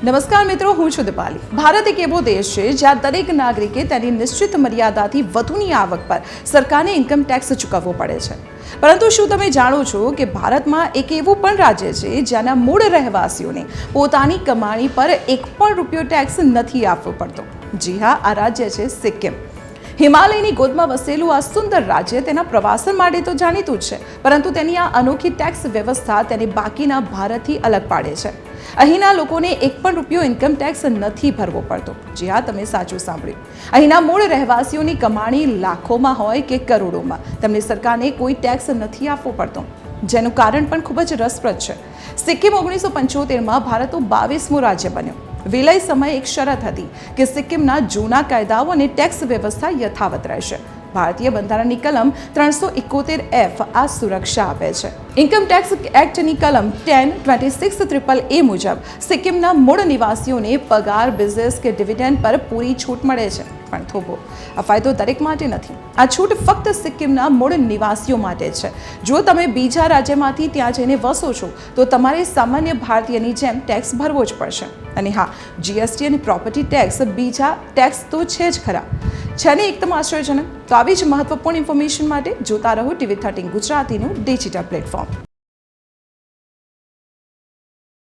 નમસ્કાર મિત્રો, હું છું દીપાલી। ભારત એક એવો દેશ છે જ્યાં દરેક નાગરિકે તેની નિશ્ચિત મર્યાદાથી વધુની આવક પર સરકારને ઇન્કમ ટેક્સ ચૂકવવો પડે છે। પરંતુ શું તમે જાણો છો કે ભારતમાં એક એવું પણ રાજ્ય છે જ્યાંના મૂળ રહેવાસીઓને પોતાની કમાણી પર એક પણ રૂપિયો ટેક્સ નથી આપવો પડતો? જી હા, આ રાજ્ય છે સિક્કિમ। હિમાલયની ગોદમાં વસેલું આ સુંદર રાજ્ય તેના પ્રવાસન માટે તો જાણીતું જ છે, પરંતુ તેની આ અનોખી ટેક્સ વ્યવસ્થા તેને બાકીના ભારતથી અલગ પાડે છે। અહીંના લોકોને એક પણ રૂપિયો ઇન્કમ ટેક્સ નથી ભરવો પડતો। જી હા, તમે સાચું સાંભળ્યું। અહીંના મૂળ રહેવાસીઓની કમાણી લાખોમાં હોય કે કરોડોમાં, તેમને સરકારને કોઈ ટેક્સ નથી આપવો પડતો, જેનું કારણ પણ ખૂબ જ રસપ્રદ છે। સિક્કિમ 1975માં ભારતનું 22મું રાજ્ય બન્યું। વિલય સમયે એક શરત હતી કે સિક્કિમના જૂના કાયદાઓ અને ટેક્સ વ્યવસ્થા યથાવત રહેશે। ભારતીય બંધારણની કલમ 371F આ સુરક્ષા આપે છે। ઇન્કમ ટેક્સ એક્ટની કલમ 10(26) મુજબ સિક્કિમના મૂળ નિવાસીઓને પગાર, બિઝનેસ કે ડિવિડન્ડ પર પૂરી છૂટ મળે છે। પણ થોભો, આ ફાયદો દરેક માટે નથી। આ છૂટ ફક્ત સિક્કિમના મૂળ નિવાસીઓ માટે છે। જો તમે બીજા રાજ્યમાંથી ત્યાં જઈને વસો છો તો તમારે સામાન્ય ભારતીયની જેમ ટેક્સ ભરવો જ પડશે। અને હા, જીએસટી અને પ્રોપર્ટી ટેક્સ બીજા ટેક્સ તો છે જ ખરા, છે ને એકદમ આશ્ચર્યજનક। તો આવી જ મહત્વપૂર્ણ ઇન્ફોર્મેશન માટે જોતા રહો TV13 ગુજરાતીનું ડિજિટલ પ્લેટફોર્મ।